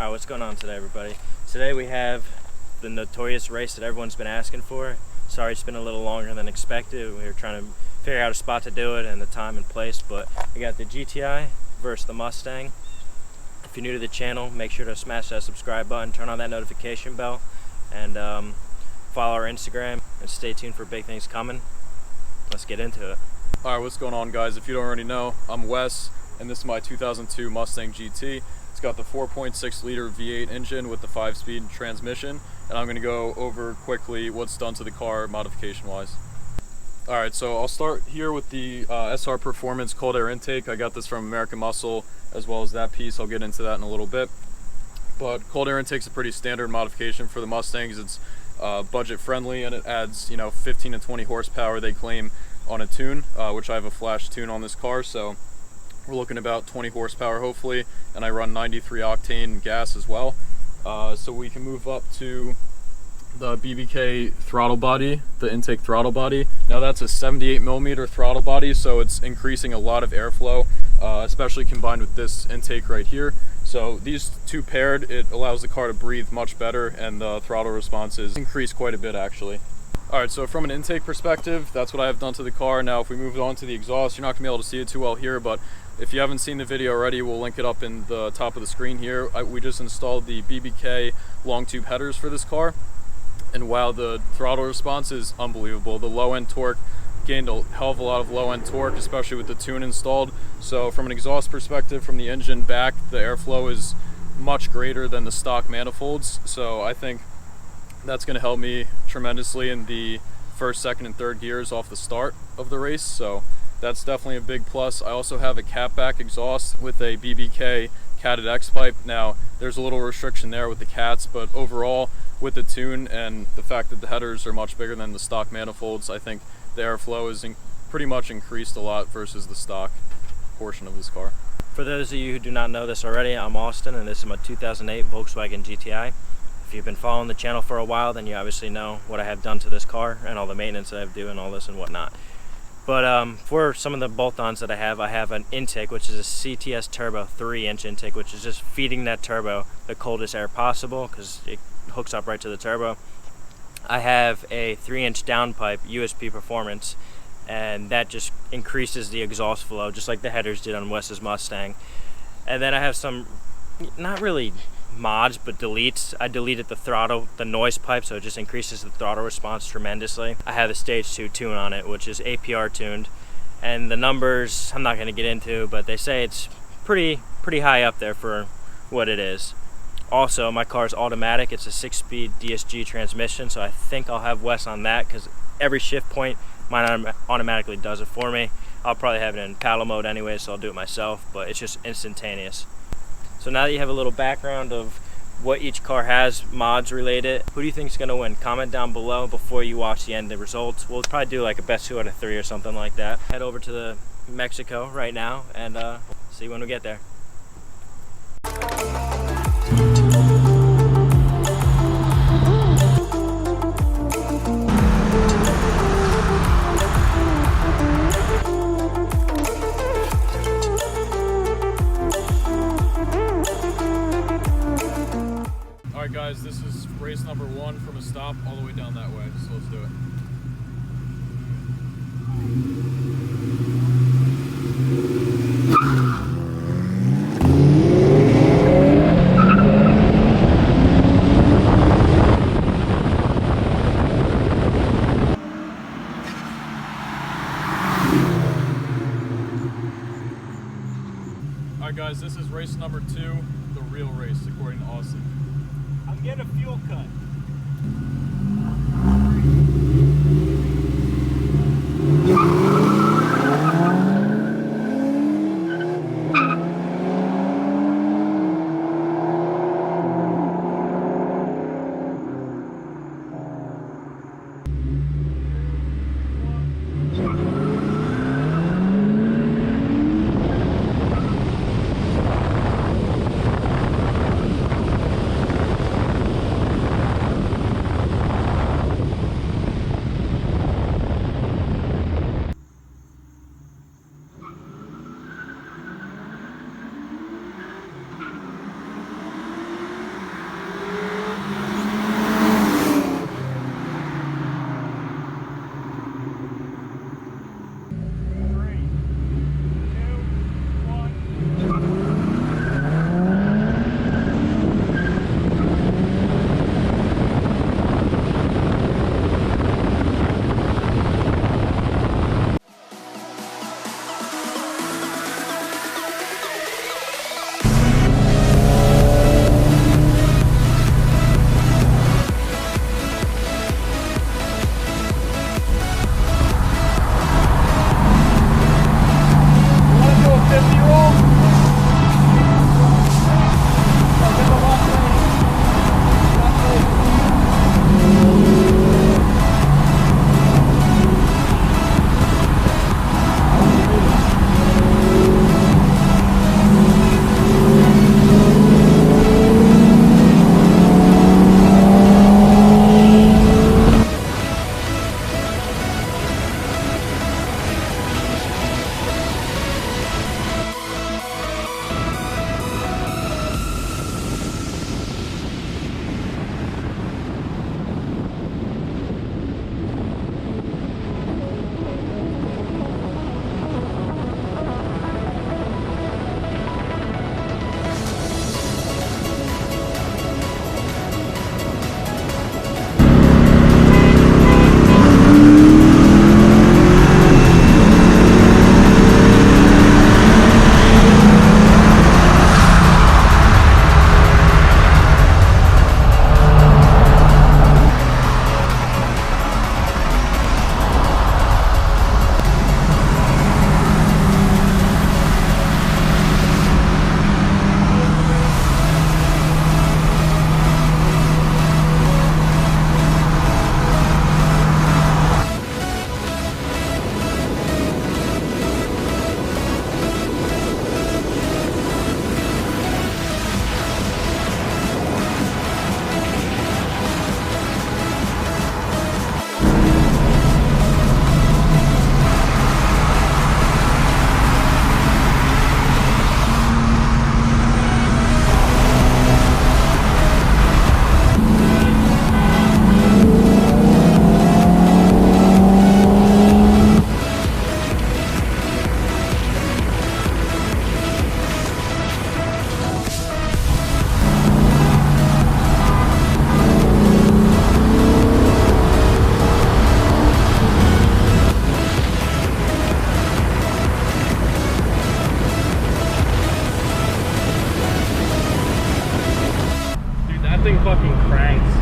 Alright, what's going on today, everybody? Today we have the notorious race that everyone's been asking for. Sorry it's been a little longer than expected. We were trying to figure out a spot to do it and the time and place, but we got the GTI versus the Mustang. If you're new to the channel, make sure to smash that subscribe button, turn on that notification bell, and follow our Instagram, and stay tuned for big things coming. Let's get into it. Alright, what's going on, guys? If you don't already know, I'm Wes, and this is my 2002 Mustang GT. It's got the 4.6 liter V8 engine with the 5-speed transmission, and I'm going to go over quickly what's done to the car modification wise. Alright, so I'll start here with the SR Performance cold air intake. I got this from American Muscle, as well as that piece. I'll get into that in a little bit. But cold air intake's a pretty standard modification for the Mustangs. It's budget friendly, and it adds 15 to 20 horsepower they claim on a tune, which I have a flash tune on this car, so we're looking about 20 horsepower hopefully, and I run 93 octane gas as well. So we can move up to the Bbk throttle body, the intake throttle body. Now that's a 78mm throttle body, so it's increasing a lot of airflow, especially combined with this intake right here. So these two paired, it allows the car to breathe much better, and the throttle response is increased quite a bit actually. Alright, so from an intake perspective, that's what I have done to the car. Now if we move on to the exhaust, you're not going to be able to see it too well here, but if you haven't seen the video already, we'll link it up in the top of the screen here. We just installed the Bbk long tube headers for this car, and wow, the throttle response is unbelievable. The low end torque, gained a hell of a lot of low end torque, especially with the tune installed. So from an exhaust perspective, from the engine back, the airflow is much greater than the stock manifolds, so I think that's going to help me tremendously in the first, second, and third gears off the start of the race, so that's definitely a big plus. I also have a catback exhaust with a Bbk catted X pipe. Now there's a little restriction there with the cats, but overall with the tune and the fact that the headers are much bigger than the stock manifolds, I think the airflow is pretty much increased a lot versus the stock portion of this car. For those of you who do not know this already, I'm Austin, and this is my 2008 Volkswagen GTI. If you've been following the channel for a while, then you obviously know what I have done to this car and all the maintenance that I have to do and all this and whatnot. But for some of the bolt-ons that I have an intake, which is a CTS Turbo 3-inch intake, which is just feeding that turbo the coldest air possible because it hooks up right to the turbo. I have a 3-inch downpipe USP Performance, and that just increases the exhaust flow, just like the headers did on Wes's Mustang. And then I have some, not really mods, but deletes. I deleted the noise pipe, so it just increases the throttle response tremendously. I have a stage 2 tune on it, which is APR tuned, and the numbers I'm not going to get into, but they say it's pretty high up there for what it is. Also, my car's automatic. It's a 6-speed DSG transmission, so I think I'll have Wes on that because every shift point mine automatically does it for me. I'll probably have it in paddle mode anyway, so I'll do it myself, but it's just instantaneous. So now that you have a little background of what each car has mods related, who do you think is going to win? Comment down below before you watch the end of the results. We'll probably do like a best 2 out of 3 or something like that. Head over to the Mexico right now and see when we get there. Alright guys, this is race number 1 from a stop all the way down that way, so let's do it. Alright guys, this is race number 2, the real race according to Austin. I'm getting a fuel cut. thing fucking cranks.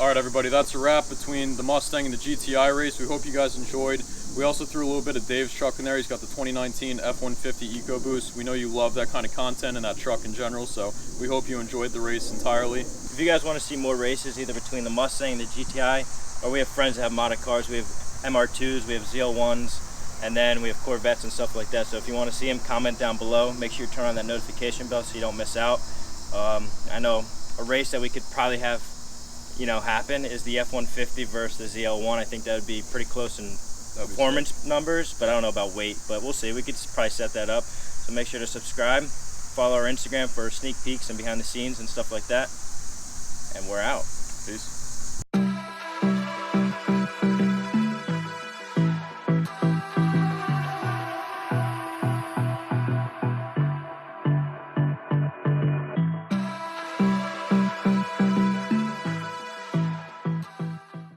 Alright everybody, that's a wrap between the Mustang and the GTI race. We hope you guys enjoyed. We also threw a little bit of Dave's truck in there. He's got the 2019 F-150 EcoBoost. We know you love that kind of content and that truck in general, so we hope you enjoyed the race entirely. If you guys want to see more races, either between the Mustang and the GTI, or we have friends that have modded cars, we have MR2s, we have ZL1s, and then we have Corvettes and stuff like that. So if you want to see them, comment down below. Make sure you turn on that notification bell so you don't miss out. I know a race that we could probably have happen is the F-150 versus the ZL1. I think that would be pretty close in performance numbers, but I don't know about weight, but we'll see. We could probably set that up. So make sure to subscribe, follow our Instagram for sneak peeks and behind the scenes and stuff like that. And we're out. Peace.